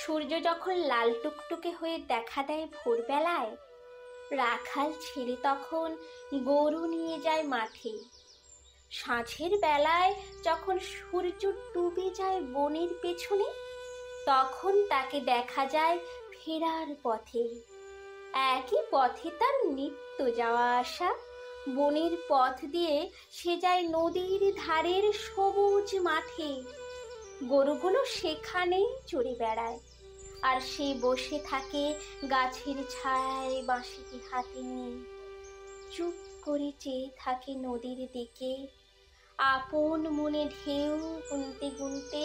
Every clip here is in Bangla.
সূর্য যখন লাল টুকটুকে হয়ে দেখা দেয় ভোরবেলায়, রাখাল ছেলে তখন গরু নিয়ে যায় মাঠে। সাঁঝের বেলায় যখন সূর্য ডুবে যায় বনের পেছনে, তখন তাকে দেখা যায় ফেরার পথে। একই পথে তার নিত্য যাওয়া আসা। বনের পথ দিয়ে সে যায় নদীর ধারের সবুজ মাঠে। গরুগুলো সেখানেই চড়ে বেড়ায়, আর সে বসে থাকে গাছের ছায়ায় বাঁশিটি হাতে নিয়ে। চুপ করে চেয়ে থাকে নদীর দিকে, আপন মনে ঢেউ গুনতে গুনতে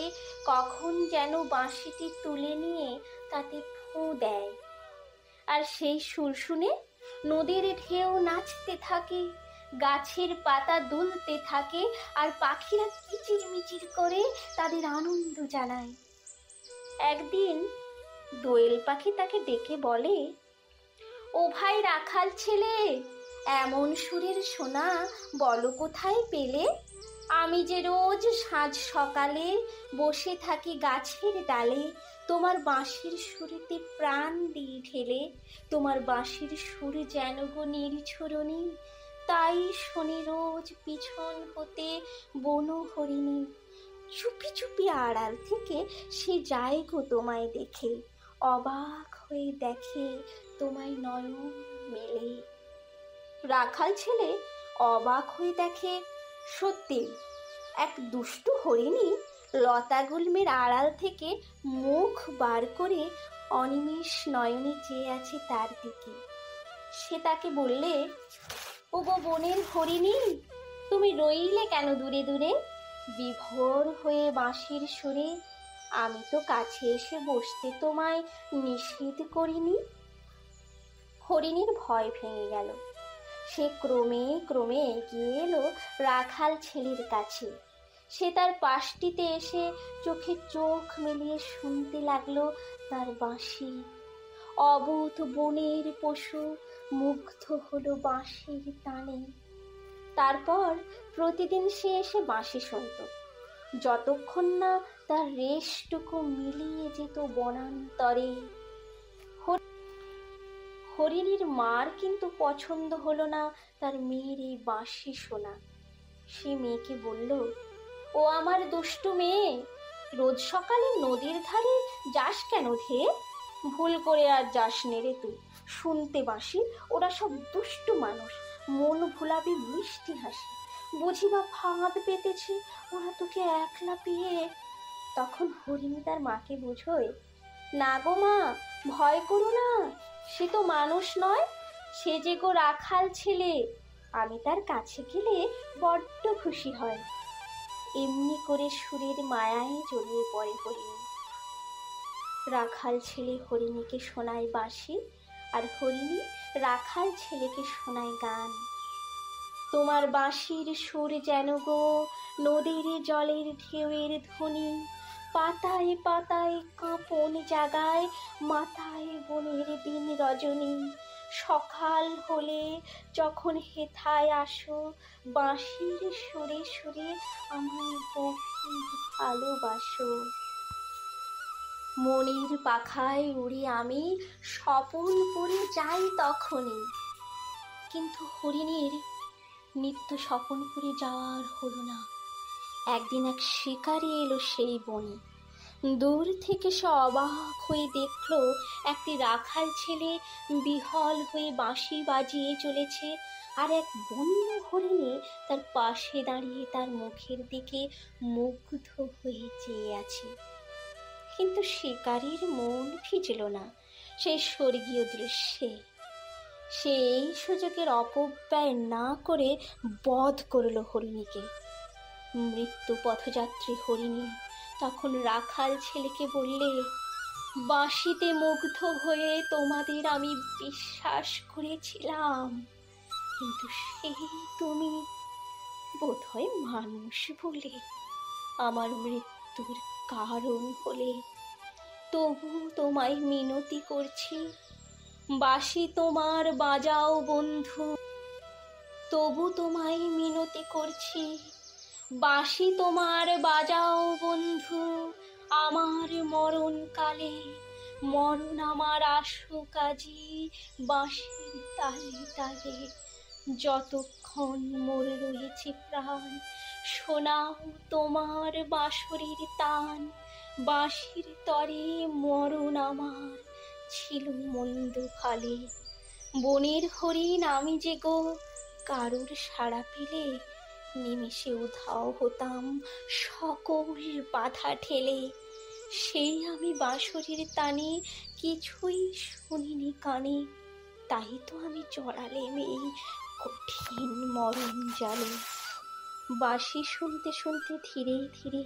কখন যেন বাঁশিটি তুলে নিয়ে তাতে ফুঁ দেয়। আর সেই সুর শুনে নদীর ঢেউ নাচতে থাকে, গাছের পাতা দুলতে থাকে, আর পাখিরা কিচির মিচির করে তাদের আনন্দ জানায়। একদিন দোয়েল পাখি তাকে ডেকে বলে, ও ভাই রাখাল ছেলে, এমন সুরের সোনা বলো কোথায় পেলে? আমি যে রোজ সাঁঝ সকালে বসে থাকি গাছের ডালে, তোমার বাঁশির সুরেতে প্রাণ দিয়ে ঢেলে। তোমার বাঁশির সুর যেন গো নির্ঝরণী, তাই শনি রোজ পিছন হতে বন হরিণী। চুপি চুপি আড়াল থেকে সে যায় গো তোমায় দেখে, অবাক হয়ে দেখে তোমায় নয়ন মেলে। রাখাল ছেলে অবাক হয়ে দেখে, সত্যি এক দুষ্টু হরিণী লতা গুল্মের আড়াল থেকে মুখ বার করে অনিমেষ নয়নে চেয়ে আছে তার দিকে। সে তাকে বললে, ও গো বনের হরিণী, তুমি রইলে কেন দূরে দূরে? বিভোর হয়ে বাঁশির সুরে আমি তো কাছে এসে বসতে তোমায় নিষেধ করিনি। হরিণীর ভয় ভেঙে গেল। সে ক্রমে ক্রমে এগিয়ে এলো রাখাল ছেলের কাছে। সে তার পাশটিতে এসে চোখে চোখ মিলিয়ে শুনতে লাগলো তার বাঁশি। অবোধ বনের পশু মুগ্ধ হলো বাঁশির টানে। তারপর প্রতিদিন সে এসে বাঁশি শুনত, যতক্ষণ না তার রেশটুকু মিলিয়ে যেত বনান্তরে। হরিণীর মার কিন্তু পছন্দ হলো না তার মেয়ের এই বাঁশি শোনা। সে মেয়েকে বলল, ও আমার দুষ্টু মেয়ে, রোজ সকালে নদীর ধারে যাস কেন ধেয়ে? ভুল করে আর যাস নে রে তুই শুনতে বাঁশি। ওরা সব দুষ্টু মানুষ, মন ভুলাবি মিষ্টি হাসি। বুঝি বা ফাঁদ পেতেছে ওরা তোকে একলা পেয়ে। তখন হরিণী তার মাকে বোঝায়, না গো মা, ভয় করো না, সে তো মানুষ নয়, সে যে গো রাখাল ছেলে। আমি তার কাছে গেলে বড্ড খুশি হয়। এমনি করে সুরের মায়ায় জড়িয়ে পড়ে হরিণী। রাখাল ছেলে হরিণীকে শোনায় বাঁশি, আর হরিণী রাখাল ছেলেকে শোনায় গান। তোমার বাঁশির সুর যেন গো নদীর জলের ঢেউয়ের ধ্বনি, পাতায় পাতায় কাঁপন জাগায়, মাথায় বনের দিন রজনী। সকাল হলে যখন হেথায় আসো, বাঁশির সুরে সুরে আমায় গভীর ভালোবাসো। মনের পাখায় উড়ে আমি স্বপন করে যাই তখনই। কিন্তু হরিণীর নিত্য স্বপন করে যাওয়ার হলো না। একদিন এক শিকারী এলো সেই বনে। দূর থেকে সে অবাক হয়ে দেখলো একটি রাখাল ছেলে বিহল হয়ে বাঁশি বাজিয়ে চলেছে, আর এক বন্য হরিণী তার পাশে দাঁড়িয়ে তার মুখের দিকে মুগ্ধ হয়ে চেয়ে আছে। কিন্তু শিকারীর মন ভিজল না সেই স্বর্গীয় দৃশ্যে। সে এই সুযোগের অপব্যয় না করে বধ করল হরিণীকে। মৃত্যু পথযাত্রী হরিণী তখন রাখাল ছেলেকে বললে, বাঁশিতে মুগ্ধ হয়ে তোমাদের আমি বিশ্বাস করেছিলাম, কিন্তু সেই তুমি বোধহয় মানুষ বলে আমার মৃত্যুর কারণ হলে। তবু তোমায় মিনতি করছি, বাঁশি তোমার বাজাও বন্ধু। তবু তোমায় মিনতি করছি, বাঁশি তোমার বাজাও বন্ধু। আমার মরণকালে মরণ আমার আসো কাজী বাঁশির তালে তালে, যতক্ষণ মোর রয়েছে প্রাণ শোনাও তোমার বাঁশরির তান। বাঁশির তরে মরণ আমার ছিল মন্দ ফালে, বনের হরিণ আমি যে গো, কারুর সাড়া পেলে নিমেষে উধাও হতাম সকল বাধা ঠেলে। সেই আমি বাঁশরির তানে কিছুই শুনিনি কানে, তাই তো আমি জড়ালেম এই কঠিন মরণ জালে। বাঁশি শুনতে শুনতে ধীরে ধীরে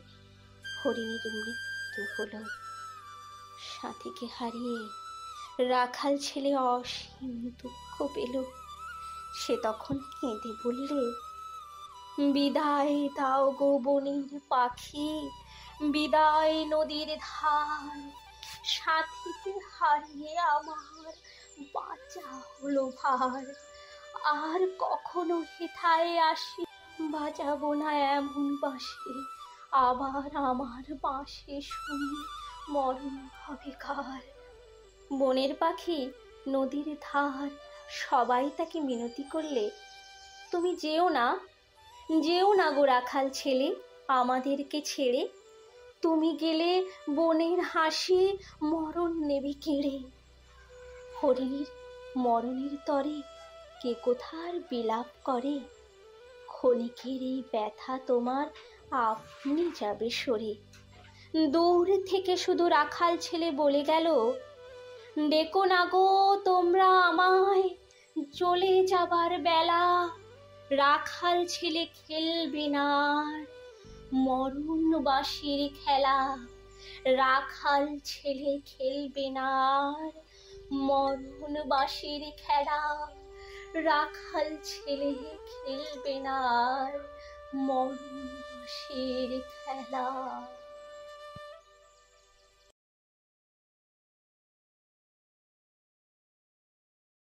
হরিণীর মৃত্যু হলো। সাথীকে হারিয়ে রাখাল ছেলে অসীম দুঃখ পেল। সে তখন কেঁদে বললে, বিদায় দাও গো বনের পাখি, বিদায় নদীর ধার। সাথীকে হারিয়ে আমার বাঁচা হলো ভার, আর কখনো হেথায় আসি বাজাবো না এমন বাঁশি। আবার আমার বাঁশি শুনি মরণ হবে কার। বনের পাখি, নদীর ধার সবাই তাকে মিনতি করলে, তুমি যেও না, যেও না গো রাখাল ছেলে আমাদেরকে ছেড়ে। তুমি গেলে বনের হাসি মরণ নেবে কেড়ে। হরিণীর মরণের তরে কে কোথার বিলাপ করে, ক্ষণিকের এই ব্যথা তোমার আপনি যাবে সরে। দূর থেকে শুধু রাখাল ছেলে বলে গেল, ডেকো না গো তোমরা আমায়, চলে যাবার বেলা। রাখাল ছেলে খেলবে না মরণ বাঁশির খেলা, রাখাল ছেলে খেলবে না মরণ বাঁশির খেলা। রাখাল ছেলে খেলবে না মরণ বাঁশির খেলা।